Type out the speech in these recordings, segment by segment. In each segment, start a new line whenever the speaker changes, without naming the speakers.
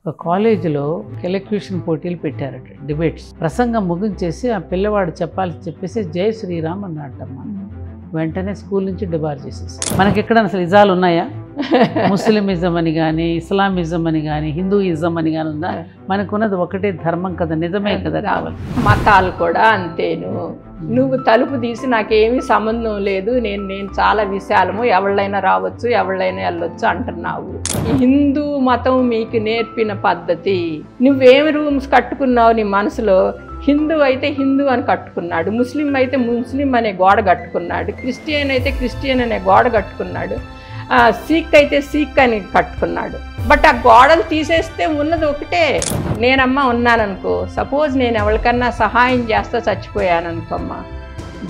ఒక కాలేజీలో ఎలక్యూషన్ పోటీలు పెట్టారట, డిబేట్స్. ప్రసంగం ముగించేసి ఆ పిల్లవాడు చెప్పేసి జై శ్రీరామ్ అన్నట్టమ్మా. వెంటనే స్కూల్ నుంచి డిబార్ చేసేసి. మనకి ఎక్కడ అసలు ఇజాలు ఉన్నాయా? ముస్లిమిజం అని కానీ, ఇస్లామిజం అని కానీ, హిందూయిజం అని కానీ ఉందా? మనకున్నది ఒకటే ధర్మం కదా, నిజమే కదా కావాలి.
మతాలు కూడా అంతేను. నువ్వు తలుపు తీసి నాకేమీ సంబంధం లేదు, నేను చాలా విశాలము, ఎవళ్ళైనా రావచ్చు, ఎవళ్ళైనా వెళ్ళొచ్చు అంటున్నావు. హిందూ మతం మీకు నేర్పిన పద్ధతి. నువ్వేమి రూమ్స్ కట్టుకున్నావు నీ మనసులో? హిందూ అయితే హిందూ అని కట్టుకున్నాడు, ముస్లిం అయితే ముస్లిం అనే గోడ కట్టుకున్నాడు, క్రిస్టియన్ అయితే క్రిస్టియన్ అనే గోడ కట్టుకున్నాడు, సిక్ అయితే సిక్ అని కట్టుకున్నాడు. బట్ ఆ గోడలు తీసేస్తే ఉన్నది ఒకటే. నేనమ్మా ఉన్నాననుకో, సపోజ్ నేను ఎవరికన్నా సహాయం చేస్తా చచ్చిపోయాను అనుకోమ్మా,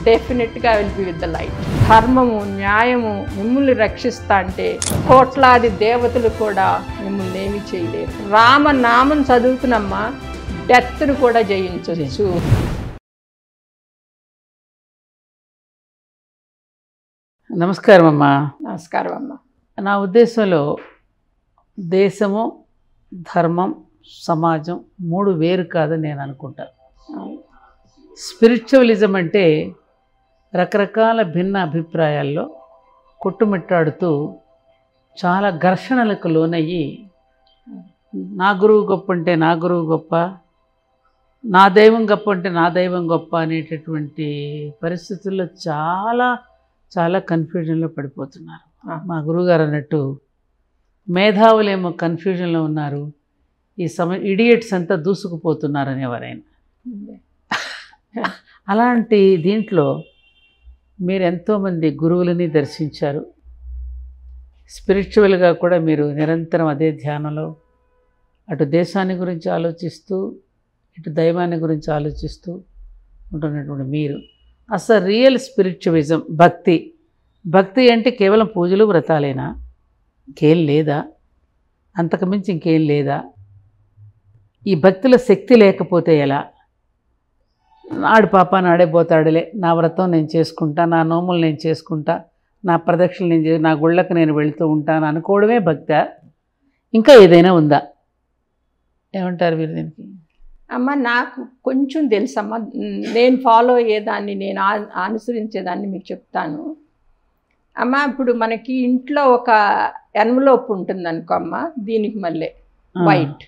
డెఫినెట్గా will be with the light. ధర్మము న్యాయము మిమ్మల్ని రక్షిస్తా అంటే కోట్లాది దేవతలు కూడా మిమ్మల్ని ఏమీ చేయలేరు. రామనామం చదువుకున్నమ్మా, డెత్ను కూడా జయించవచ్చు.
నమస్కారం అమ్మా.
నమస్కారం అమ్మా.
నా ఉద్దేశంలో దేశము, ధర్మం, సమాజం మూడు వేరు కాదని నేను అనుకుంటాను. స్పిరిచువలిజం అంటే రకరకాల భిన్న అభిప్రాయాల్లో కొట్టుమిట్టాడుతూ చాలా ఘర్షణలకు లోనయ్యి, నా గురువు గొప్ప అంటే నా గురువు గొప్ప, నా దైవం గొప్ప అంటే నా దైవం గొప్ప అనేటటువంటి పరిస్థితుల్లో చాలా చాలా కన్ఫ్యూజన్లో పడిపోతున్నారు. మా గురువుగారు అన్నట్టు మేధావులేమో కన్ఫ్యూజన్లో ఉన్నారు, ఈ ఇడియట్స్ అంతా దూసుకుపోతున్నారు అనేవారైనా. అలాంటి దీంట్లో మీరు ఎంతోమంది గురువులని దర్శించారు. స్పిరిచువల్గా కూడా మీరు నిరంతరం అదే ధ్యానంలో అటు దేశాన్ని గురించి ఆలోచిస్తూ ఇటు దైవాన్ని గురించి ఆలోచిస్తూ ఉంటున్నటువంటి మీరు అసలు రియల్ స్పిరిచువలిజం, భక్తి అంటే కేవలం పూజలు వ్రతాలేనా? ఇంకేం లేదా? అంతకుమించి ఇంకేం లేదా? ఈ భక్తిలో శక్తి లేకపోతే ఎలా? నాడు పాప నాడే పోతాడులే, నా వ్రతం నేను చేసుకుంటా, నా నోములు నేను చేసుకుంటా, నా ప్రదక్షిణలు నా గుళ్ళకు నేను వెళుతూ ఉంటాను అనుకోవడమే భక్తా? ఇంకా ఏదైనా ఉందా? ఏమంటారు మీరు దీనికి?
అమ్మ, నాకు కొంచెం తెలుసమ్మా. నేను ఫాలో అయ్యేదాన్ని, నేను అనుసరించేదాన్ని మీకు చెప్తాను అమ్మ. ఇప్పుడు మనకి ఇంట్లో ఒక ఎన్వలోప్ ఉంటుంది అనుకో అమ్మ, దీనికి మళ్ళీ వైట్.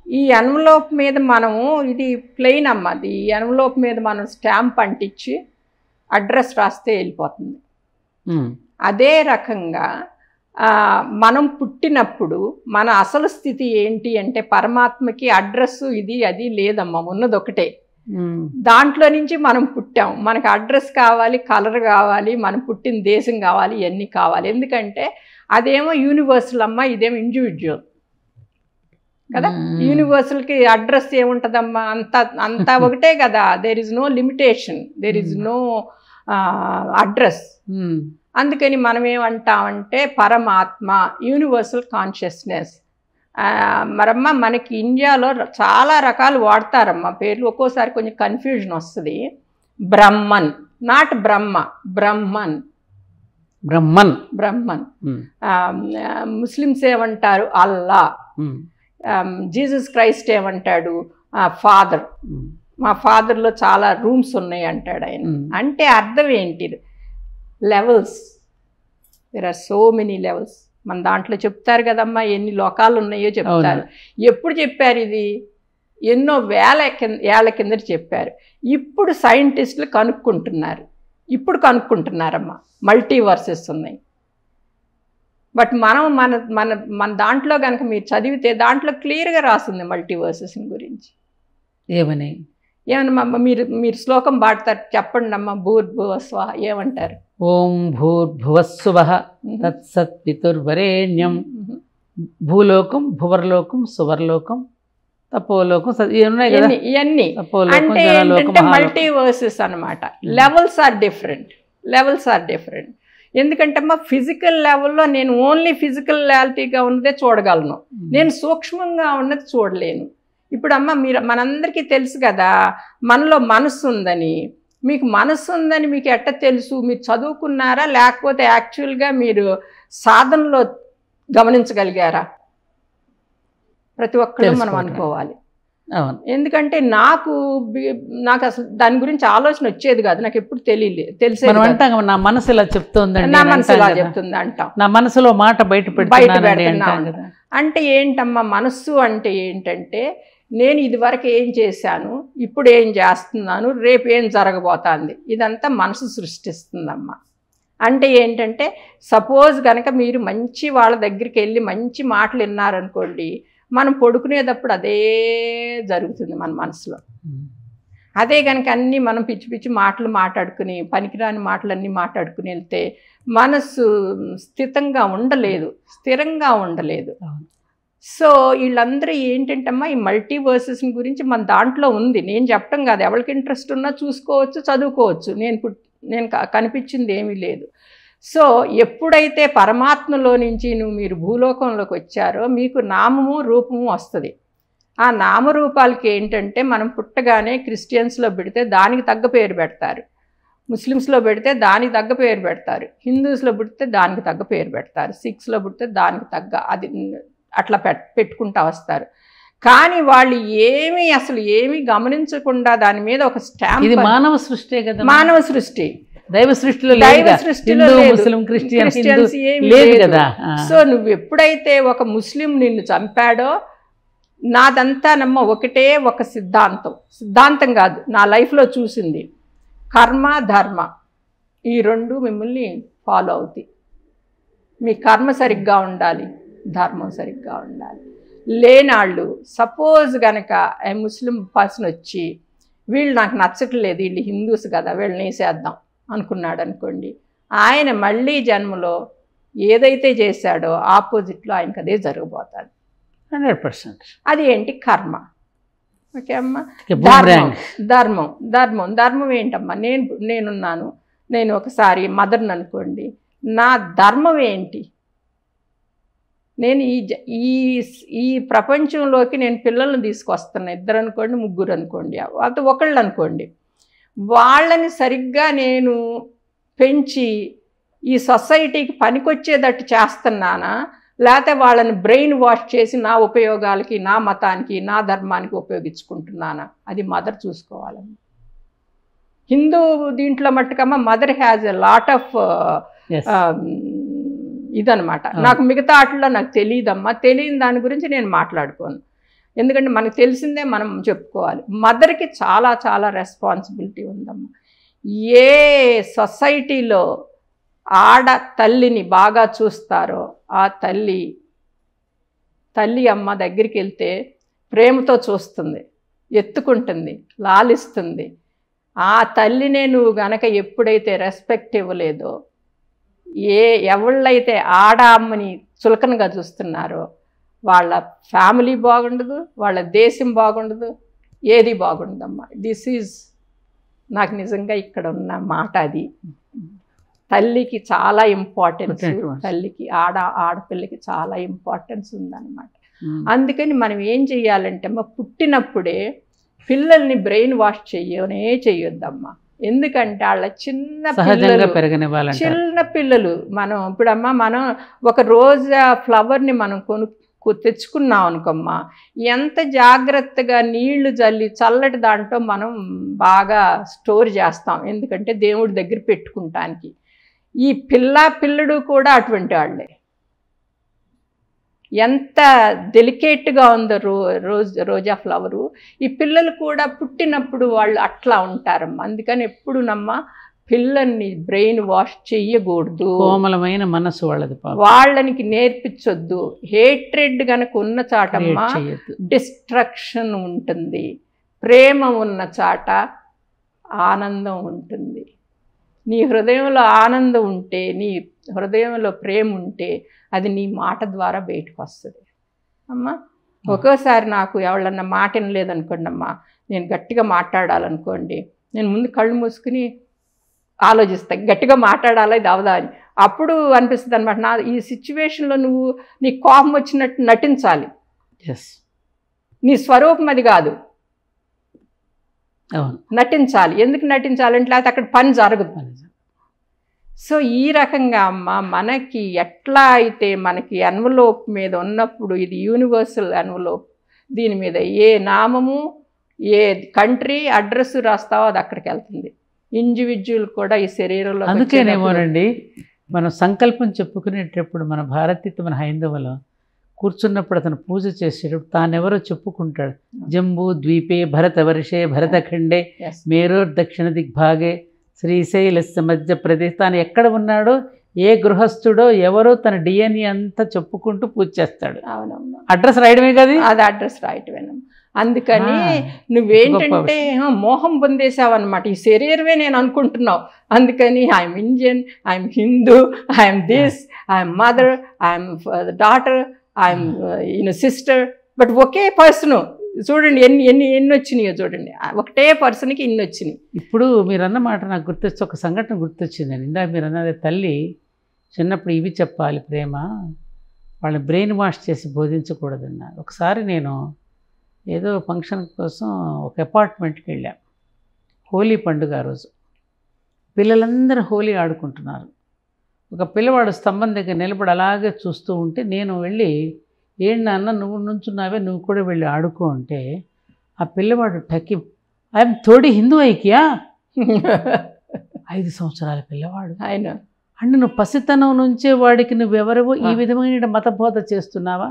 ఈ ఎన్వలోప్ మీద మనము, ఇది ప్లెయిన్ అమ్మ, ఈ ఎన్వలోప్ మీద మనం స్టాంప్ అంటించి అడ్రస్ రాస్తే వెళ్ళిపోతుంది. అదే రకంగా మనం పుట్టినప్పుడు మన అసలు స్థితి ఏంటి అంటే, పరమాత్మకి అడ్రస్ ఇది అది లేదమ్మా, ఉన్నది ఒకటే. దాంట్లో నుంచి మనం పుట్టాం, మనకు అడ్రస్ కావాలి, కలర్ కావాలి, మనం పుట్టిన దేశం కావాలి, ఇవన్నీ కావాలి. ఎందుకంటే అదేమో యూనివర్సల్ అమ్మ, ఇదేమో ఇండివిజువల్ కదా. యూనివర్సల్కి అడ్రస్ ఏముంటుందమ్మా, అంతా ఒకటే కదా. There is no limitation, there is no address. అందుకని మనం ఏమంటామంటే పరమాత్మ, యూనివర్సల్ కాన్షియస్నెస్. మరమ్మ మనకి ఇండియాలో చాలా రకాలు వాడతారమ్మా పేర్లు, ఒక్కోసారి కొంచెం కన్ఫ్యూజన్ వస్తుంది. Brahman, not Brahma, Brahman. Muslims ఏమంటారు అల్లా, జీసస్ క్రైస్ట్ ఏమంటాడు ఫాదర్. మా ఫాదర్లో చాలా రూమ్స్ ఉన్నాయి అంటాడు ఆయన. అంటే అర్థం ఏంటి? Levels. There are so many levels. మన దాంట్లో చెప్తారు కదమ్మా, ఎన్ని లోకాలు ఉన్నాయో చెప్తారు. ఎప్పుడు చెప్పారు ఇది? ఎన్నో ఏళ్ల కింద చెప్పారు. ఇప్పుడు సైంటిస్టులు కనుక్కుంటున్నారమ్మా, మల్టీవర్సెస్ ఉన్నాయి. బట్ మనం మన దాంట్లో కనుక మీరు చదివితే దాంట్లో క్లియర్గా రాస్తుంది మల్టీవర్సెస్ గురించి. ఏమన్నా మీరు శ్లోకం పాడతారు, చెప్పండి అమ్మ. భూర్భువస్వః ఏమంటారు?
ఓం భూర్భువస్సువః తత్సత్ పితుర్వరేణ్యం భూలోకం భువర్లోకం సువర్లోకం తపోలోకం.
ఇవన్నీ అంటే ఏంటంటే మల్టీవర్సెస్ అనమాట. Levels are different. ఎందుకంటే అమ్మా ఫిజికల్ లెవెల్లో నేను ఓన్లీ ఫిజికల్ రియాలిటీగా ఉన్నదే చూడగలను, నేను సూక్ష్మంగా ఉన్నది చూడలేను. ఇప్పుడు అమ్మ మనందరికీ తెలుసు కదా మనలో మనస్సు ఉందని. మీకు మనస్సు ఉందని మీకు ఎట్ట తెలుసు? మీరు చదువుకున్నారా, లేకపోతే యాక్చువల్గా మీరు సాధనలో గమనించగలిగారా? ప్రతి ఒక్కళ్ళు మనం
తెలుసుకోవటం.
అనుకోవాలి.
అవును.
ఎందుకంటే నాకు అసలు దాని గురించి ఆలోచన వచ్చేది కాదు, నాకు ఎప్పుడు తెలిసేది
మనం
కాదు.
అంటాం నా మనసు ఇలా చెప్తోందండి
నా
అని
మనసు
అంటాం
ఇలా
కదా.
చెప్తుంది అంటాం.
నా మనసులో మాట బయట పెడుతున్నానండి
పెడుతున్నా
అంటాం కదా.
అంటే ఏంటమ్మా మనస్సు అంటే ఏంటంటే, నేను ఇదివరకు ఏం చేశాను, ఇప్పుడు ఏం చేస్తున్నాను, రేపు ఏం జరగబోతోంది, ఇదంతా మనసు సృష్టిస్తుందమ్మా. అంటే ఏంటంటే, సపోజ్ కనుక మీరు మంచి వాళ్ళ దగ్గరికి వెళ్ళి మంచి మాటలు విన్నారనుకోండి, మనం పడుకునేటప్పుడు అదే జరుగుతుంది మన మనసులో. అదే కనుక అన్నీ మనం పిచ్చి పిచ్చి మాటలు మాట్లాడుకుని, పనికిరాని మాటలన్నీ మాట్లాడుకుని వెళ్తే మనసు స్థిరంగా ఉండలేదు. సో వీళ్ళందరూ ఏంటంటమ్మా, ఈ మల్టీవర్సెస్ గురించి మన దాంట్లో ఉంది. నేను చెప్పడం కాదు, ఎవరికి ఇంట్రెస్ట్ ఉన్నా చూసుకోవచ్చు, చదువుకోవచ్చు. నేను కనిపించింది ఏమీ లేదు. సో ఎప్పుడైతే పరమాత్మలో నుంచి మీరు భూలోకంలోకి వచ్చారో మీకు నామము రూపము వస్తుంది. ఆ నామరూపాలకి ఏంటంటే, మనం పుట్టగానే క్రిస్టియన్స్లో పెడితే దానికి తగ్గ పేరు పెడతారు, ముస్లిమ్స్లో పెడితే దానికి తగ్గ పేరు పెడతారు, హిందూస్లో పుడితే దానికి తగ్గ పేరు పెడతారు, సిక్స్లో పుడితే దానికి తగ్గ అది అట్లా పెట్టుకుంటూ వస్తారు. కానీ వాళ్ళు అసలు ఏమీ గమనించకుండా దాని మీద ఒక స్టాంప్.
ఇది మానవ సృష్టి కదా,
మానవ సృష్టి.
దైవ సృష్టిలో ముస్లిం క్రిస్టియన్స్ లేదు కదా.
సో నువ్వు ఎప్పుడైతే ఒక ముస్లిం నిన్ను చంపాడో, నాదంతా ఒకటే ఒక సిద్ధాంతం కాదు, నా లైఫ్లో చూసింది కర్మ ధర్మ, ఈ రెండు మిమ్మల్ని ఫాలో అవుతాయి. మీ కర్మ సరిగ్గా ఉండాలి, ధర్మం సరిగ్గా ఉండాలి. లేనాళ్ళు సపోజ్ కనుక ముస్లిం పర్సన్ వచ్చి, వీళ్ళు నాకు నచ్చట్లేదు, వీళ్ళు హిందూస్ కదా, వీళ్ళని వేసేద్దాం అనుకున్నాడు అనుకోండి, ఆయన మళ్ళీ జన్మలో ఏదైతే చేశాడో ఆపోజిట్లో ఆయనకు అదే జరగబోతుంది.
100%.
అది ఏంటి? కర్మ. ఓకే అమ్మా. ధర్మం ఏంటమ్మా? నేనున్నాను, నేను ఒకసారి మదర్ని అనుకోండి, నా ధర్మం ఏంటి? నేను ఈ ప్రపంచంలోకి నేను పిల్లల్ని తీసుకొస్తున్నా, 2 అనుకోండి, 3 అనుకోండి, అది ఒకళ్ళు అనుకోండి, వాళ్ళని సరిగ్గా నేను పెంచి ఈ సొసైటీకి పనికొచ్చేటట్టు చేస్తున్నానా, లేకపోతే వాళ్ళని బ్రెయిన్ వాష్ చేసి నా ఉపయోగాలకి, నా మతానికి, నా ధర్మానికి ఉపయోగించుకుంటున్నానా? అది మదర్ చూసుకోవాలమ్మా. హిందూ దీంట్లో మట్టుకమ్మా mother has a lot of ఇదనమాట. నాకు మిగతా ఆటల్లో నాకు తెలియదమ్మా, తెలియని దాని గురించి నేను మాట్లాడుకోను. ఎందుకంటే మనకు తెలిసిందే మనం చెప్పుకోవాలి. మదర్కి చాలా చాలా రెస్పాన్సిబిలిటీ ఉందమ్మా. ఏ సొసైటీలో ఆడ తల్లిని బాగా చూస్తారో ఆ తల్లి అమ్మ దగ్గరికి వెళ్తే ప్రేమతో చూస్తుంది, ఎత్తుకుంటుంది, లాలిస్తుంది. ఆ తల్లినే నువ్వు గనక ఎప్పుడైతే రెస్పెక్ట్ ఇవ్వలేదో, ఎవళ్ళైతే ఆడ అమ్మని చులకనగా చూస్తున్నారో వాళ్ళ ఫ్యామిలీ బాగుండదు, వాళ్ళ దేశం బాగుండదు, ఏది బాగుండదమ్మా. దిస్ ఈజ్ నాకు నిజంగా ఇక్కడ ఉన్న మాట. అది తల్లికి చాలా ఇంపార్టెన్స్, తల్లికి ఆడపిల్లకి చాలా ఇంపార్టెన్స్ ఉందన్నమాట. అందుకని మనం ఏం చెయ్యాలంటే అమ్మ, పుట్టినప్పుడే పిల్లల్ని బ్రెయిన్ వాష్ చెయ్యొద్దమ్మా. ఎందుకంటే వాళ్ళ చిన్న పిల్లలు మనం ఇప్పుడమ్మా మనం ఒక రోజా ఫ్లవర్ని మనం తెచ్చుకున్నాం అనుకోమ్మా, ఎంత జాగ్రత్తగా నీళ్లు జల్లి చల్లటి దాంట్లో మనం బాగా స్టోర్ చేస్తాం, ఎందుకంటే దేవుడి దగ్గర పెట్టుకుంటానికి. ఈ పిల్లడు కూడా అటువంటి వాళ్ళే. ఎంత డెలికేట్గా ఉందో రోజా ఫ్లవరు. ఈ పిల్లలు కూడా పుట్టినప్పుడు వాళ్ళు అట్లా ఉంటారమ్మా. అందుకని ఎప్పుడు పిల్లల్ని బ్రెయిన్ వాష్ చెయ్యకూడదు.
కోమలమైన మనసు వాళ్ళది,
వాళ్ళనికి నేర్పించొద్దు. హేట్రెడ్ కనుక ఉన్న చాటమ్మా డిస్ట్రక్షన్ ఉంటుంది, ప్రేమ ఉన్న చాట ఆనందం ఉంటుంది. నీ హృదయంలో ఆనందం ఉంటే, నీ హృదయంలో ప్రేమ ఉంటే అది నీ మాట ద్వారా బయటకు వస్తుంది అమ్మా. ఒక్కోసారి నాకు ఎవరన్నా మాట వినలేదనుకోండి అమ్మా, నేను గట్టిగా మాట్లాడాలనుకోండి, నేను ముందు కళ్ళు మూసుకుని ఆలోచిస్తాను, గట్టిగా మాట్లాడాలా ఇది అవదా అని. అప్పుడు అనిపిస్తుంది అనమాట, నా ఈ సిచ్యువేషన్లో నువ్వు నీ కోపం వచ్చినట్టు నటించాలి. నీ స్వరూపం అది కాదు, నటించాలి. ఎందుకు నటించాలంటే లేకపోతే అక్కడ పని జరగదు. సో ఈ రకంగా అమ్మ మనకి ఎట్లా అయితే మనకి ఎన్వలోప్ మీద ఉన్నప్పుడు ఇది యూనివర్సల్ ఎన్వలోప్, దీని మీద ఏ నామము ఏ కంట్రీ అడ్రస్ రాస్తావో అది అక్కడికి వెళ్తుంది. ఇండివిజువల్ కూడా ఈ శరీరంలో
అందుకేనేమోనండి మనం సంకల్పం చెప్పుకునేటప్పుడు మన భారతీయ మన హైందవులో కూర్చున్నప్పుడు అతను పూజ చేసేటప్పుడు తానెవరో చెప్పుకుంటాడు. జంబూ ద్వీపే భరతవర్షే భరతఖండే మేరోర్ దక్షిణ దిగ్భాగే శ్రీశైలస్య మధ్యప్రదేశ్, తాను ఎక్కడ ఉన్నాడో ఏ గృహస్థుడో ఎవరో తన డిఎన్ఏ అంతా చెప్పుకుంటూ పూజ చేస్తాడు.
అవునమ్మా,
అడ్రస్ రాయడమే కదా,
అది అడ్రస్ రాయటమేనమ్మా. అందుకని నువ్వేంటంటే మోహం పొందేసావు అనమాట, ఈ శరీరమే నేను అనుకుంటున్నావు. అందుకని I'm Indian, I'm Hindu, I'm this, I'm mother, I'm daughter, I'm sister, but okay person. చూడండి ఎన్ని ఎన్ని ఎన్ని వచ్చినాయో చూడండి, ఒకటే పర్సన్కి ఇన్ని వచ్చినాయి.
ఇప్పుడు మీరు అన్న మాట నాకు గుర్తొచ్చి ఒక సంఘటన గుర్తొచ్చిందండి. ఇందాక మీరు అన్నది తల్లి చిన్నప్పుడు ఇవి చెప్పాలి ప్రేమ, వాళ్ళని బ్రెయిన్ వాష్ చేసి బోధించకూడదన్నారు. ఒకసారి నేను ఏదో ఫంక్షన్ కోసం ఒక అపార్ట్మెంట్కి వెళ్ళాం. హోలీ పండుగ రోజు పిల్లలందరూ హోలీ ఆడుకుంటున్నారు. ఒక పిల్లవాడు స్తంభం దగ్గర నిలబడి అలాగే చూస్తూ ఉంటే నేను వెళ్ళి, ఏంటి నాన్న నువ్వు నుంచున్నావే, నువ్వు కూడా వెళ్ళి ఆడుకో అంటే ఆ పిల్లవాడు టకి ఐఎమ్ తోడి హిందూ ఐక్యా 5 సంవత్సరాల పిల్లవాడు
ఆయన
అంటే నువ్వు పసితనం నుంచే వాడికి నువ్వెవరవో ఈ విధమైన మతబోధ చేస్తున్నావా?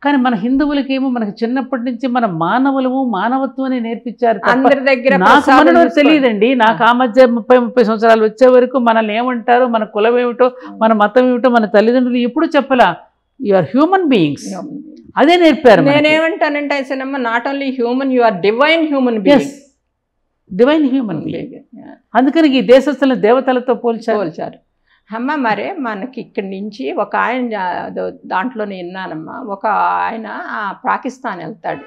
కానీ మన హిందువులకేమో మనకి చిన్నప్పటి నుంచి మన మానవులము మానవత్వాన్ని నేర్పించారు.
అందరి దగ్గర
నాకు మనలో తెలియదండి. నాకు ఆ మధ్య 30-30 సంవత్సరాలు వచ్చే వరకు మనల్ని ఏమంటారో, మన కులం ఏమిటో, మన మతం ఏమిటో మన తల్లిదండ్రులు ఎప్పుడు చెప్పలా. యు ఆర్ హ్యూమన్ బీయింగ్స్, అదే నేర్పారు.
నేనేమంటానంటే అసలు not only human, you are divine human being,
divine human being. అందుకని ఈ దేశస్తులను దేవతలతో పోల్చారు.
అమ్మ మరే మనకి ఇక్కడి నుంచి ఒక ఆయన దాంట్లోనే విన్నానమ్మా, ఒక ఆయన పాకిస్తాన్ వెళ్తాడు,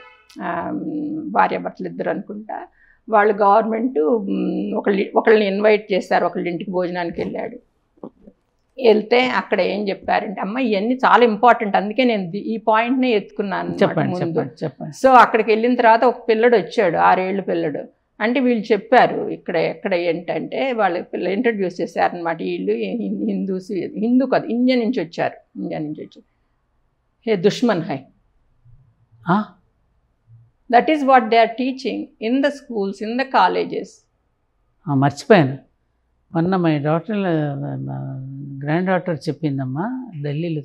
భార్యాభర్తలు ఇద్దరు అనుకుంటా. వాళ్ళు గవర్నమెంట్ ఒకళ్ళని ఇన్వైట్ చేశారు, ఒకళ్ళ ఇంటికి భోజనానికి వెళ్ళాడు. వెళ్తే అక్కడ ఏం చెప్పారంటే, అమ్మ ఇవన్నీ చాలా ఇంపార్టెంట్, అందుకే నేను ఈ పాయింట్నే ఎత్తుకున్నాను.
చెప్పండి.
సో అక్కడికి వెళ్ళిన తర్వాత ఒక పిల్లడు వచ్చాడు, 6 ఏళ్ళ పిల్లడు. అంటే వీళ్ళు చెప్పారు ఎక్కడ ఏంటంటే వాళ్ళు పిల్లలు ఇంట్రడ్యూస్ చేశారనమాట. వీళ్ళు హిందూ కాదు, ఇండియా నుంచి వచ్చారు. హే దుష్మన్ హై, that is what they are teaching in the schools, in the colleges.
మర్చిపోయాను, మొన్న మై గ్రాండ్ డాటర్ చెప్పిందమ్మా, ఢిల్లీలో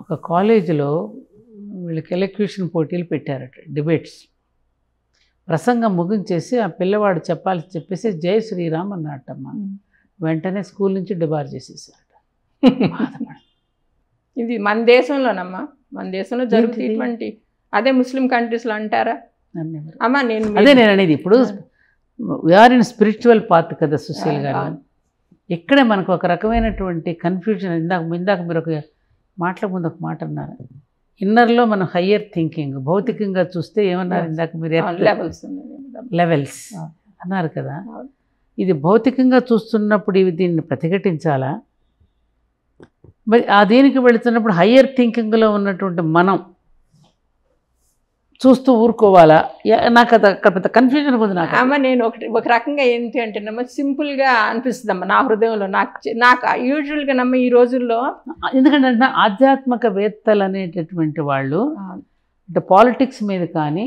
ఒక కాలేజీలో వీళ్ళకి ఎలక్యూషన్ పోటీలు పెట్టారట, డిబేట్స్. ప్రసంగం ముగించేసి ఆ పిల్లవాడు చెప్పేసి జై శ్రీరామ్ అన్నట్టమ్మా. వెంటనే స్కూల్ నుంచి డిబార్ చేసేసారట.
ఇది మన దేశంలోనమ్మా, మన దేశంలో జరుగుతుంది. అదే ముస్లిం కంట్రీస్లో అంటారా అమ్మా?
అదే నేను అనేది. ఇప్పుడు వీఆర్ ఇన్ స్పిరిచువల్ పాత్ కదా సుశీల్ గారు. ఇక్కడే మనకు ఒక రకమైనటువంటి కన్ఫ్యూజన్. ఇందాక మీరు ఒక మాటల ముందు ఒక మాట అన్నారు, ఇన్నర్లో మనం హయ్యర్ థింకింగ్, భౌతికంగా చూస్తే ఏమన్నారు ఇందాక మీరు, లెవెల్స్ అన్నారు కదా. ఇది భౌతికంగా చూస్తున్నప్పుడు ఇవి దీన్ని ప్రతిఘటించాలా, మరి ఆ దీనికి వెళుతున్నప్పుడు హయ్యర్ థింకింగ్లో ఉన్నటువంటి మనం చూస్తూ ఊరుకోవాలా? నాకు అది అక్కడ పెద్ద కన్ఫ్యూజన్ ఉంది నాకు.
అమ్మ నేను ఒక రకంగా ఏంటి అంటేనమ్మా, సింపుల్గా అనిపిస్తుంది అమ్మ నా హృదయంలో. నాకు యూజువల్గా నమ్మ ఈ రోజుల్లో,
ఎందుకంటే ఆధ్యాత్మికవేత్తలు అనేటటువంటి వాళ్ళు అంటే పాలిటిక్స్ మీద కానీ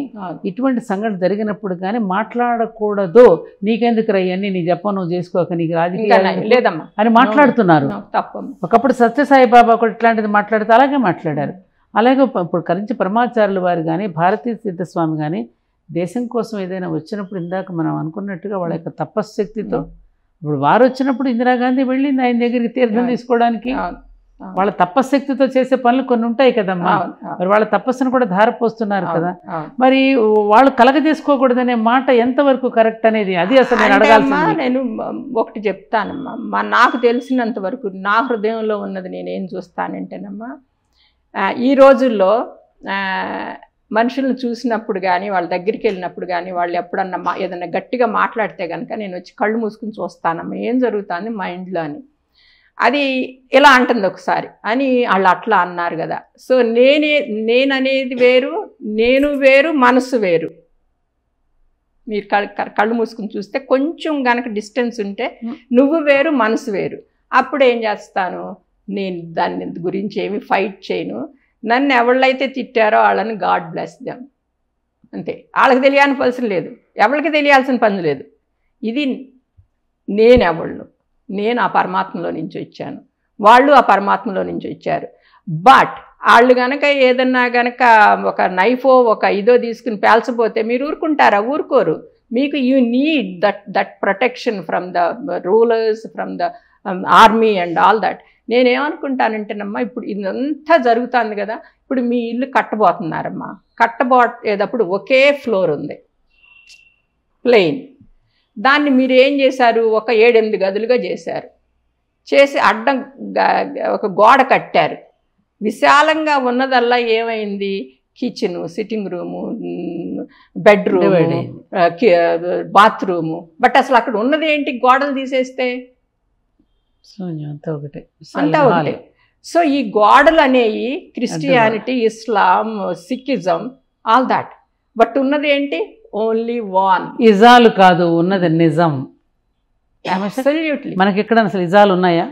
ఇటువంటి సంఘటన జరిగినప్పుడు కానీ మాట్లాడకూడదు, నీకెందుకు ఇవన్నీ నీ జపం నువ్వు చేసుకోక నీకు రాజకీయాలు
లేదమ్మా
అని మాట్లాడుతున్నారు. ఒకప్పుడు సత్యసాయిబాబా కూడా ఇట్లాంటిది మాట్లాడితే అలాగే మాట్లాడారు. అలాగే ఇప్పుడు కరించి పరమాచార్యుల వారు కానీ భారతీయ తీర్థస్వామి కానీ దేశం కోసం ఏదైనా వచ్చినప్పుడు ఇందాక మనం అనుకున్నట్టుగా వాళ్ళ యొక్క తపశ్శక్తితో, ఇప్పుడు వారు వచ్చినప్పుడు ఇందిరాగాంధీ వెళ్ళింది ఆయన దగ్గరికి తీర్థం తీసుకోవడానికి. వాళ్ళ తపశ్శక్తితో చేసే పనులు కొన్ని ఉంటాయి కదమ్మా, మరి వాళ్ళ తపస్సును కూడా ధారపోస్తున్నారు కదా. మరి వాళ్ళు కలగజేసుకోకూడదనే మాట ఎంతవరకు కరెక్ట్ అనేది, అది అసలు నేను అడగాల్సింది.
నేను ఒకటి చెప్తానమ్మా, నాకు తెలిసినంత వరకు నా హృదయంలో ఉన్నది నేనేం చూస్తానంటేనమ్మా, ఈ రోజుల్లో మనుషులను చూసినప్పుడు కానీ వాళ్ళ దగ్గరికి వెళ్ళినప్పుడు కానీ వాళ్ళు ఎప్పుడన్నా ఏదన్నా గట్టిగా మాట్లాడితే కనుక నేను వచ్చి కళ్ళు మూసుకుని చూస్తానమ్మా ఏం జరుగుతుంది మైండ్లో అని. అది ఇలా అంటుంది ఒకసారి అని వాళ్ళు అట్లా అన్నారు కదా. సో నేననేది వేరు, నేను వేరు, మనసు వేరు. మీరు కళ్ళు మూసుకుని చూస్తే కొంచెం గనక డిస్టెన్స్ ఉంటే నువ్వు వేరు మనసు వేరు. అప్పుడు ఏం చేస్తాను, నేను దాని గురించి ఏమి ఫైట్ చేయను. నన్ను ఎవళ్ళైతే తిట్టారో వాళ్ళని గాడ్ బ్లెస్ దెమ్, అంతే. వాళ్ళకి తెలియాల్సిన పని లేదు, ఎవరికి తెలియాల్సిన పని లేదు. ఇది నేనెవళ్ళు, నేను ఆ పరమాత్మలో నుంచి వచ్చాను, వాళ్ళు ఆ పరమాత్మలో నుంచి వచ్చారు. బట్ వాళ్ళు కనుక ఏదన్నా కనుక ఒక నైఫో ఒక ఇదో తీసుకుని పేల్చబోతే మీరు ఊరుకుంటారా? ఊరుకోరు. మీకు you need that protection from the rulers, from the army and all that. నేనేమనుకుంటానంటేనమ్మా, ఇప్పుడు ఇదంతా జరుగుతుంది కదా, ఇప్పుడు మీ ఇల్లు కట్టబోతున్నారమ్మా. కట్టబోయేటప్పుడు ఒకే ఫ్లోర్ ఉంది, ప్లెయిన్. దాన్ని మీరు ఏం చేశారు, ఒక 7-8 గదులుగా చేశారు. చేసి అడ్డం ఒక గోడ కట్టారు. విశాలంగా ఉన్నదల్లా ఏమైంది, kitchen, sitting room, bedroom, bathroom. But అసలు అక్కడ ఉన్నది ఏంటి, గోడలు తీసేస్తే అంతా ఒకటే. సో ఈ గోడలు అనేవి Christianity, Islam, Sikhism, all that. But ఉన్నది ఏంటి, ఓన్లీ వన్.
ఇజాలు కాదు, ఉన్నది నిజం.
అబ్సల్యూట్లీ.
మనకి ఎక్కడ అసలు ఇజాలు ఉన్నాయా?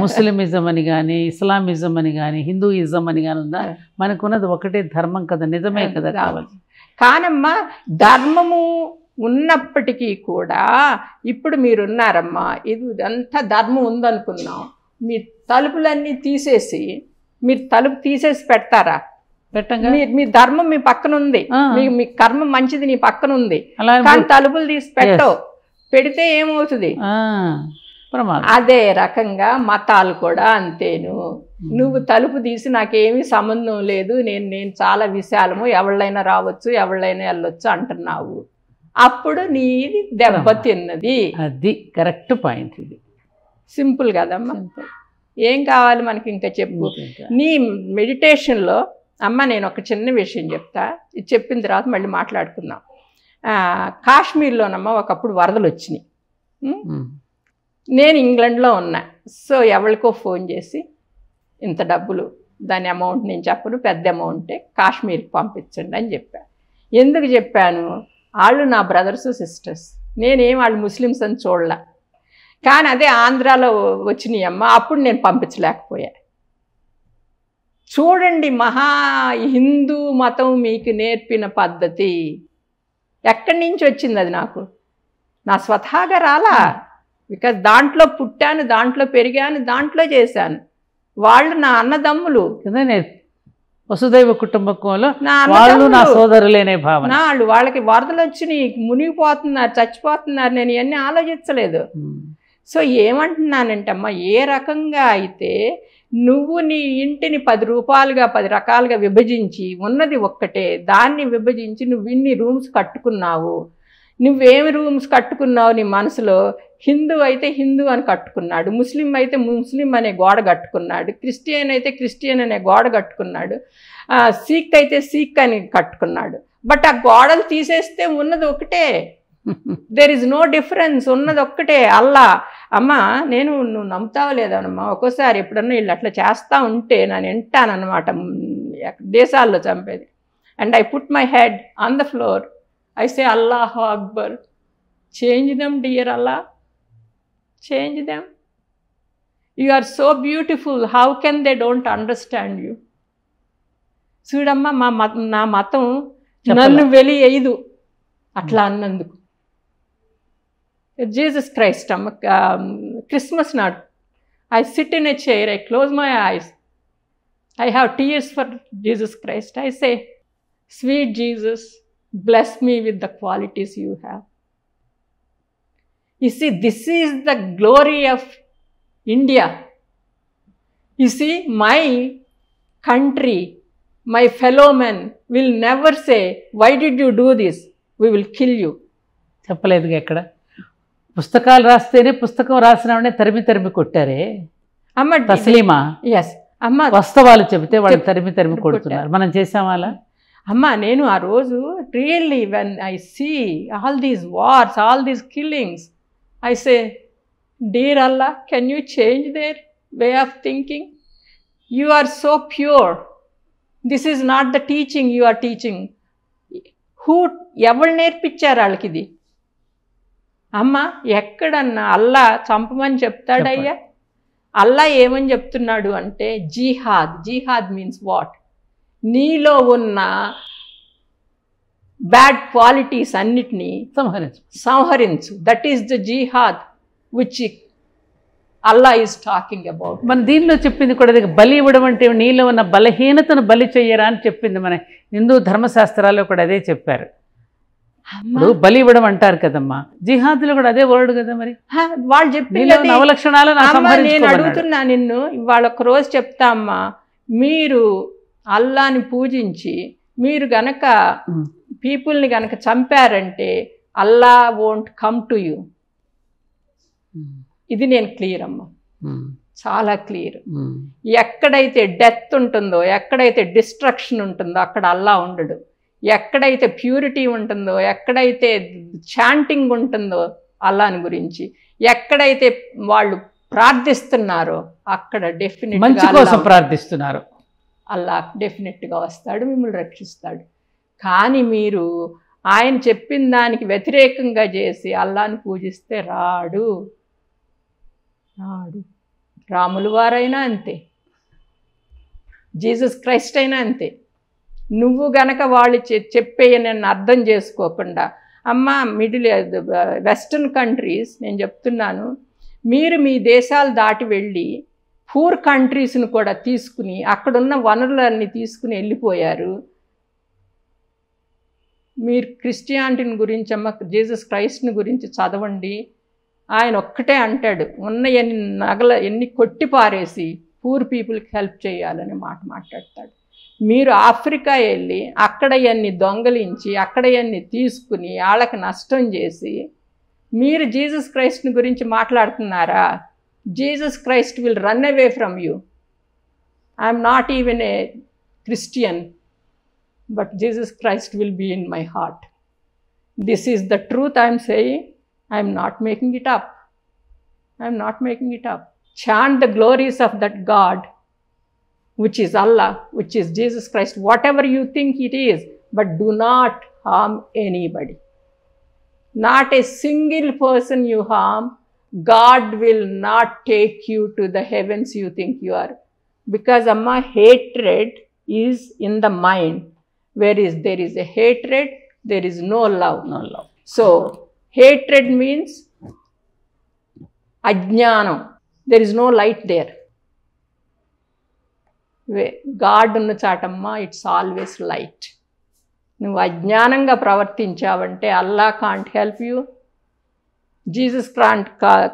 ముస్లిమిజం అని కానీ, ఇస్లామిజం అని కానీ, హిందూయిజం అని కానీ ఉందా? మనకున్నది ఒకటే ధర్మం కదా, నిజమే కదా కావాలి.
కానమ్మా, ధర్మము ఉన్నప్పటికీ కూడా ఇప్పుడు మీరున్నారమ్మా, ఇది అంతా ధర్మం ఉందనుకున్నాం. మీ తలుపులన్నీ తీసేసి, మీరు తలుపు తీసేసి పెడతారా?
పెట్టంగా.
మీ ధర్మం మీ పక్కన ఉంది, మీ కర్మ మంచిది నీ పక్కన ఉంది, కానీ తలుపులు తీసి పెట్టవు. పెడితే ఏమవుతుంది? అదే రకంగా మతాలు కూడా అంతేను. నువ్వు తలుపు తీసి నాకేమీ సంబంధం లేదు, నేను చాలా విశాలము, ఎవళ్ళైనా రావచ్చు, ఎవళ్ళైనా వెళ్ళొచ్చు అంటున్నావు. అప్పుడు నీది దెబ్బతిన్నది.
అది కరెక్ట్ పాయింట్. ఇది
సింపుల్ కదమ్మా. ఏం కావాలి మనకి ఇంకా చెప్పు. నీ మెడిటేషన్లో అమ్మ నేను ఒక చిన్న విషయం చెప్తా, ఇది చెప్పిన తర్వాత మళ్ళీ మాట్లాడుకుందాం. కాశ్మీర్లోనమ్మ ఒకప్పుడు వరదలు వచ్చినాయి. నేను ఇంగ్లాండ్లో ఉన్నా. సో ఎవరికో ఫోన్ చేసి ఇంత డబ్బులు, దాని అమౌంట్ నేను చెప్పను, పెద్ద అమౌంటే, కాశ్మీర్కి పంపించండి అని చెప్పాను. ఎందుకు చెప్పాను, వాళ్ళు నా బ్రదర్స్ సిస్టర్స్, నేనేం వాళ్ళు ముస్లిమ్స్ అని చూడలే. కానీ అదే ఆంధ్రాలో వచ్చినాయి అమ్మ, అప్పుడు నేను పంపించలేకపోయా. చూడండి, మహా హిందూ మతం మీకు నేర్పిన పద్ధతి ఎక్కడి నుంచి వచ్చింది. అది నాకు నా స్వతహాగా రాలా. బికాజ్ దాంట్లో పుట్టాను, దాంట్లో పెరిగాను, దాంట్లో చేశాను. వాళ్ళు నా అన్నదమ్ములు,
వసుదైవ కుటుంబంలో వాళ్ళు నా సోదరులేనే భావన.
వాళ్ళకి వరదలు వచ్చినాయి, మునిగిపోతున్నారు, చచ్చిపోతున్నారు. నేను ఇవన్నీ ఆలోచించలేదు. సో ఏమంటున్నానంటమ్మా, ఏ రకంగా అయితే నువ్వు నీ ఇంటిని 10 రూపాయలుగా 10 రకాలుగా విభజించి, ఉన్నది ఒక్కటే, దాన్ని విభజించి నువ్వు ఇన్ని రూమ్స్ కట్టుకున్నావు. నువ్వేమి రూమ్స్ కట్టుకున్నావు నీ మనసులో? హిందూ అయితే హిందూ అని కట్టుకున్నాడు, ముస్లిం అయితే ముస్లిం అనే గోడ కట్టుకున్నాడు, క్రిస్టియన్ అయితే క్రిస్టియన్ అనే గోడ కట్టుకున్నాడు, సిక్ అయితే సిక్ అని కట్టుకున్నాడు. బట్ ఆ గోడలు తీసేస్తే ఉన్నది ఒకటే. దెర్ ఇస్ నో డిఫరెన్స్, ఉన్నది ఒక్కటే అల్లా. అమ్మ నువ్వు నమ్ముతావా లేదమ్మా, ఒక్కోసారి ఎప్పుడన్నా వీళ్ళు అట్లా చేస్తూ ఉంటే నేను వింటానన్నమాట, దేశాల్లో చంపేది. And I put my head on the floor, I say Allahu Akbar. Change them, dear Allah. Change them. You are so beautiful. How can they don't understand you? చూడమ్మా, నా మతం నన్ను వెలియదు అట్లా అన్నందుకు. జీసస్ క్రైస్ట్ అమ్మ, క్రిస్మస్ నాడు I sit in a chair, I close my eyes, I have tears for Jesus Christ. I say, sweet Jesus, bless me with the qualities you have. You see, this is the glory of India. You see, my country, my fellow men will never say, why did you do this? We will kill you.
చెప్పలేదు ఎక్కడ. పుస్తకాలు రాస్తేనే, పుస్తకం రాసినవనే తరిమి కొట్టారే
అమ్మ.
Taslima?
Yes అమ్మ.
వాస్తవాలు చెబితే వాళ్ళు తరిమి కొడుతున్నారు. మనం చేసామా?
అమ్మ, నేను ఆ రోజు really when I see all these wars, all these killings, I say, dear Allah, can you change their way of thinking? You are so pure. This is not the teaching you are teaching. ఎవరు నేర్పించారు వాళ్ళకి ఇది? అమ్మ ఎక్కడన్నా అల్లా చంపమని చెప్తాడయ్యా? అల్లా ఏమని చెప్తున్నాడు అంటే జిహాద్ మీన్స్ వాట్? నీలో ఉన్న బ్యాడ్ క్వాలిటీస్ అన్నిటినీ సంహరించు. That is the jihad which Allah is talking about.
మన దీనిలో చెప్పింది కూడా బలి ఇవ్వడం అంటే నీలో ఉన్న బలహీనతను బలి చెయ్యరా అని చెప్పింది. మన హిందూ ధర్మశాస్త్రాల్లో కూడా అదే చెప్పారు. ఇప్పుడు బలి ఇవ్వడం అంటారు కదమ్మా, జిహాద్లో కూడా అదే వర్డ్ కదా. మరి
వాళ్ళు చెప్పి నేను అడుగుతున్నా నిన్ను, ఇవాళ ఒక రోజు చెప్తా అమ్మా, మీరు అల్లాని పూజించి మీరు గనక పీపుల్ని గనక చంపారంటే అల్లా వోంట్ కమ్ టు యూ. ఇది నేను క్లియర్ అమ్మా, చాలా క్లియర్. ఎక్కడైతే డెత్ ఉంటుందో, ఎక్కడైతే డిస్ట్రక్షన్ ఉంటుందో అక్కడ అల్లా ఉండడు. ఎక్కడైతే ప్యూరిటీ ఉంటుందో, ఎక్కడైతే చాంటింగ్ ఉంటుందో అల్లాని గురించి, ఎక్కడైతే వాళ్ళు ప్రార్థిస్తున్నారో అక్కడ డెఫినెట్గా
ప్రార్థిస్తున్నారు
అల్లా డెఫినెట్గా వస్తాడు, మిమ్మల్ని రక్షిస్తాడు. కానీ మీరు ఆయన చెప్పిన దానికి వ్యతిరేకంగా చేసి అల్లాని పూజిస్తే రాడు. రాముల వారైనా అంతే, జీసస్ క్రైస్ట్ అయినా అంతే. నువ్వు గనక వాళ్ళు చెప్పేయనని అర్థం చేసుకోకుండా, అమ్మ వెస్టర్న్ కంట్రీస్ నేను చెప్తున్నాను, మీరు మీ దేశాలు దాటి వెళ్ళి పూర్ కంట్రీస్ని కూడా తీసుకుని అక్కడున్న వనరులన్నీ తీసుకుని వెళ్ళిపోయారు. మీరు క్రిస్టియానిటీని గురించి అమ్మ, జీసస్ క్రైస్ట్ని గురించి చదవండి. ఆయన ఒక్కటే అంటాడు, ఉన్న ఎన్ని కొట్టి పారేసి పూర్ పీపుల్కి హెల్ప్ చేయాలని మాట్లాడతాడు. మీరు ఆఫ్రికా వెళ్ళి అక్కడ ఇవన్నీ దొంగలించి అక్కడ ఇవన్నీ తీసుకుని వాళ్ళకి నష్టం చేసి మీరు జీసస్ క్రైస్ట్ని గురించి మాట్లాడుతున్నారా? Jesus Christ will run away from you. I'm not even a Christian, but Jesus Christ will be in my heart. This is the truth I'm saying. I'm not making it up. I'm not making it up. Chant the glories of that God, which is Allah, which is Jesus Christ, whatever you think it is, but do not harm anybody. Not a single person you harm, God will not take you to the heavens you think you are. Because amma, hatred is in the mind. Whereas there is a hatred, there is no love.
No love.
So, hatred means ajnanam. There is no light there. God ఉన్న చాటమ్మా, it's always light. నువ్వు అజ్ఞానంగా ప్రవర్తించావంటే Allah can't help you, Jesus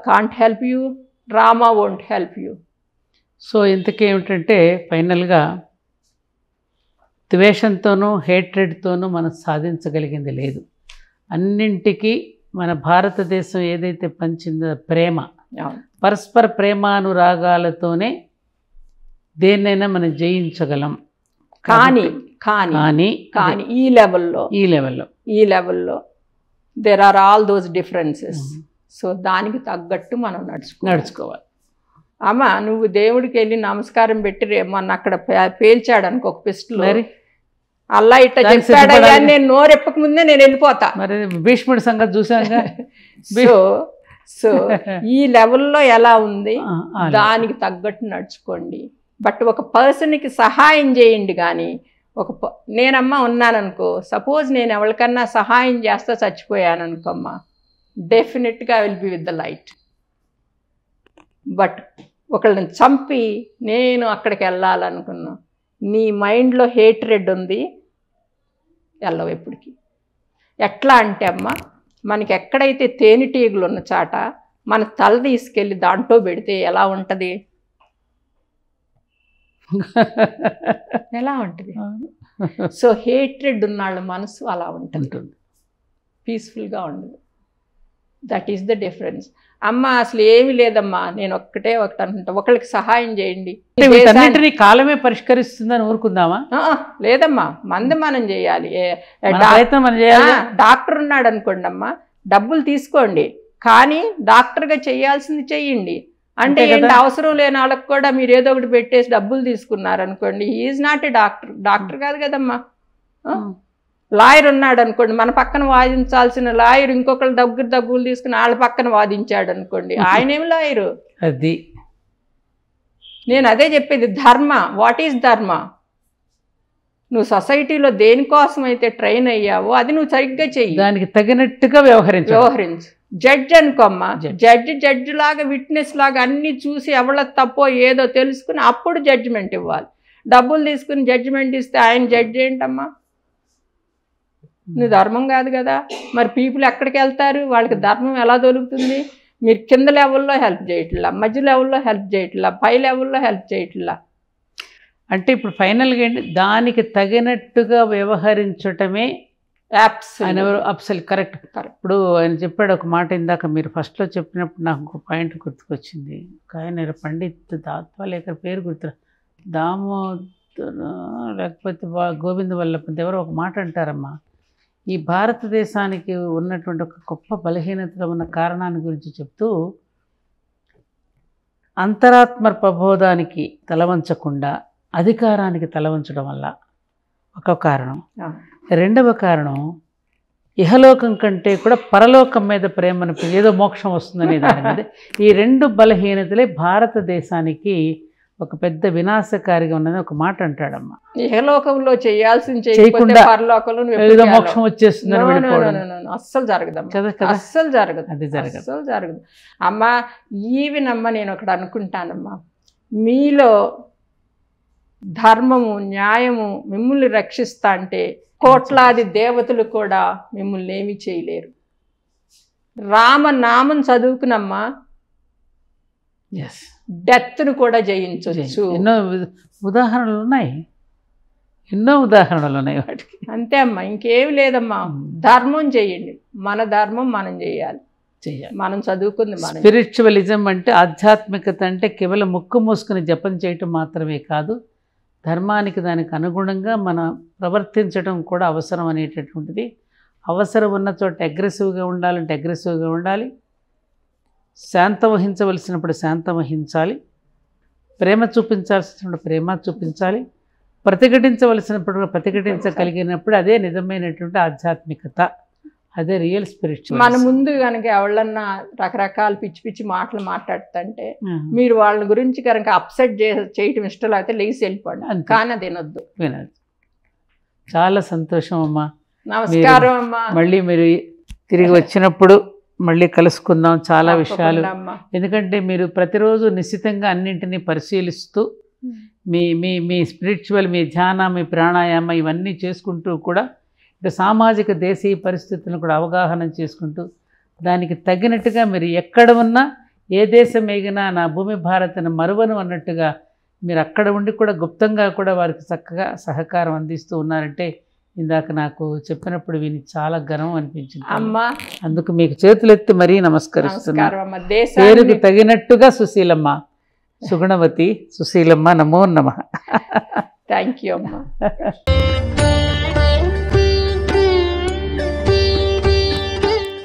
can't help you, Rama won't help you.
So ఇంతకేమిటంటే ఫైనల్గా ద్వేషంతోనూ హేట్రెడ్తోనూ మనం సాధించగలిగింది లేదు. అన్నింటికీ మన భారతదేశం ఏదైతే పంచిందో ప్రేమ, పరస్పర ప్రేమానురాగాలతోనే దేన్నైనా మనం జయించగలం.
కానీ ఈ లెవెల్లో there are all those differences. So దానికి తగ్గట్టు మనం నడుచుకోవాలి. అమ్మ, నువ్వు దేవుడికి వెళ్ళి నమస్కారం పెట్టి మొన్న అక్కడ పేల్చాడు అనుకో ఒక పిస్టల్, అల్లా ఇట్లా చెప్పాడయ్యా, నేను నోరెప్పక ముందే నేను వెళ్ళిపోతా.
మరి భీష్ముడి సంగతి చూసాగా.
సో ఈ లెవెల్లో ఎలా ఉంది దానికి తగ్గట్టు నడుచుకోండి. బట్ ఒక పర్సన్కి సహాయం చేయండి. కానీ నేనమ్మా ఉన్నాననుకో, సపోజ్ నేను ఎవరికన్నా సహాయం చేస్తా చచ్చిపోయాను అనుకోమ్మా, డెఫినెట్గా I will be with the light. But ఒకళ్ళని చంపి నేను అక్కడికి వెళ్ళాలనుకున్నా, నీ మైండ్లో హేట్రెడ్ ఉంది, వెళ్ళవు ఎప్పటికీ. ఎట్లా అంటే అమ్మ, మనకి ఎక్కడైతే తేనెటీగలు ఉన్న చాట మన తల తీసుకెళ్ళి దాంట్లో పెడితే ఎలా ఉంటుంది? ఎలా ఉంటుంది? సో హేట్రెడ్ ఉన్నాళ్ళ మనసు అలా ఉంటుంది, పీస్ఫుల్గా ఉండదు. That is the difference. అమ్మ అసలు ఏమి లేదమ్మా, నేను ఒకటే అంటా, ఒకరికి సహాయం చేయండి,
కాలమే పరిష్కరిస్తుందని ఊరుకుందామా?
లేదమ్మా, మనం చేయాలి. డాక్టర్ ఉన్నాడు అనుకోండి అమ్మా, డబ్బులు తీసుకోండి, కానీ డాక్టర్గా చేయాల్సింది చెయ్యండి. అంటే ఏంటి, అవసరం లేని వాళ్ళకి కూడా మీరు ఏదో ఒకటి పెట్టేసి డబ్బులు తీసుకున్నారనుకోండి, ఈజ్ నాట్ ఏ డాక్టర్ కాదు కదమ్మా. లాయర్ ఉన్నాడు అనుకోండి, మన పక్కన వాదించాల్సిన లాయర్ ఇంకొకరు డబ్బులు తీసుకుని వాళ్ళ పక్కన వాదించాడు అనుకోండి, ఆయనేం లాయరు?
అది
నేను అదే చెప్పేది. ధర్మ, వాట్ ఈజ్ ధర్మ? నువ్వు సొసైటీలో దేనికోసం అయితే ట్రైన్ అయ్యావో అది నువ్వు సరిగ్గా చెయ్యి,
దానికి తగినట్టుగా వ్యవహరించు.
జడ్జి అనుకోమ్మా, జడ్జి లాగా విట్నెస్ లాగా అన్ని చూసి ఎవళ్ళ తప్పో ఏదో తెలుసుకుని అప్పుడు జడ్జిమెంట్ ఇవ్వాలి. డబ్బులు తీసుకుని జడ్జిమెంట్ ఇస్తే ఆయన జడ్జి ఏంటమ్మా? నువ్వు ధర్మం కాదు కదా. మరి పీపుల్ ఎక్కడికి వెళ్తారు? వాళ్ళకి ధర్మం ఎలా దొరుకుతుంది? మీరు కింద లెవెల్లో హెల్ప్ చేయట్లా, మధ్య లెవెల్లో హెల్ప్ చేయట్లా, పై లెవెల్లో హెల్ప్ చేయట్లా.
అంటే ఇప్పుడు ఫైనల్గా ఏంటి, దానికి తగినట్టుగా వ్యవహరించటమే ఆయన అబ్సల్ కరెక్ట్. ఇప్పుడు ఆయన చెప్పాడు ఒక మాట, ఇందాక మీరు ఫస్ట్లో చెప్పినప్పుడు నాకు ఒక పాయింట్ గుర్తుకొచ్చింది. ఆయన పండిత్ దాత్వా లేక పేరు గుర్తు, లేకపోతే గోవింద వల్లభ ఎవరో ఒక మాట అంటారమ్మా, ఈ భారతదేశానికి ఉన్నటువంటి ఒక గొప్ప బలహీనతలో ఉన్న కారణాన్ని గురించి చెప్తూ, అంతరాత్మ ప్రబోధానికి తలవంచకుండా అధికారానికి తలవంచడం వల్ల ఒక కారణం. రెండవ కారణం, ఇహలోకం కంటే కూడా పరలోకం మీద ప్రేమను, ఏదో మోక్షం వస్తుందనే దాని మీద. ఈ రెండు బలహీనతలే భారతదేశానికి ఒక పెద్ద వినాశకారిగా ఉన్నది ఒక మాట అంటాడమ్మా.
ఇహలోకంలో చేయకుండా పరలోకంలో
ఏదో మోక్షం వచ్చేస్తుందని
అస్సలు జరగదు, అస్సలు జరగదు, అది జరగదు, అస్సలు జరగదు అమ్మా. ఈవినమ్మా నేను ఒకటి అనుకుంటానమ్మా, మీలో ధర్మము న్యాయము మిమ్మల్ని రక్షిస్తా అంటే కోట్లాది దేవతలు కూడా మిమ్మల్ని ఏమీ చేయలేరు. రామనామం చదువుకునమ్మా, డెత్ను కూడా జయించవచ్చు.
ఎన్నో ఉదాహరణలు ఉన్నాయి, ఎన్నో ఉదాహరణలు ఉన్నాయి వాటికి.
అంతే అమ్మా, ఇంకేమి లేదమ్మా. ధర్మం చేయండి, మన ధర్మం మనం చేయాలి, మనం చదువుకుంది. మనం
స్పిరిచువలిజం అంటే, ఆధ్యాత్మికత అంటే కేవలం ముక్కు మూసుకుని జపం చేయటం మాత్రమే కాదు, ధర్మానికి దానికి అనుగుణంగా మనం ప్రవర్తించడం కూడా అవసరం అనేటటువంటిది. అవసరం ఉన్న చోట అగ్రెసివ్గా ఉండాలంటే అగ్రెసివ్గా ఉండాలి, శాంతం వహించవలసినప్పుడు శాంతం వహించాలి, ప్రేమ చూపించాల్సినప్పుడు ప్రేమ చూపించాలి, ప్రతిఘటించవలసినప్పుడు ప్రతిఘటించగలిగినప్పుడు అదే నిజమైనటువంటి ఆధ్యాత్మికత, అదే రియల్ స్పిరిచువల్.
మన ముందు కనుక ఎవళ్ళన్నా రకరకాల పిచ్చి పిచ్చి మాటలు మాట్లాడుతుంటే మీరు వాళ్ళ గురించి కనుక అప్సెట్ చేయటం ఇష్టం లేకపోతే లేచి వెళ్ళిపోండి, కానీ అది వినొద్దు.
చాలా సంతోషం అమ్మా,
నమస్కారం అమ్మా.
మళ్ళీ మీరు తిరిగి వచ్చినప్పుడు మళ్ళీ కలుసుకుందాం చాలా విషయాలు. ఎందుకంటే మీరు ప్రతిరోజు నిశ్చితంగా అన్నింటినీ పరిశీలిస్తూ మీ మీ మీ స్పిరిచువల్, మీ ధ్యాన, మీ ప్రాణాయామ ఇవన్నీ చేసుకుంటూ కూడా ఇటు సామాజిక దేశీయ పరిస్థితులను కూడా అవగాహన చేసుకుంటూ దానికి తగినట్టుగా మీరు ఎక్కడ ఉన్నా, ఏ దేశం ఎగినా నా భూమి భారత్ను మరువను అన్నట్టుగా మీరు అక్కడ ఉండి కూడా గుప్తంగా కూడా వారికి చక్కగా సహకారం అందిస్తూ ఉన్నారంటే ఇందాక నాకు చెప్పినప్పుడు విని చాలా గర్వం అనిపించింది
అమ్మా.
అందుకు మీకు చేతులెత్తి మరీ నమస్కరిస్తున్నాను. పేరుకు తగినట్టుగా సుశీలమ్మ, సుగుణవతి సుశీలమ్మ, నమో నమః.
థ్యాంక్ యూ అమ్మా.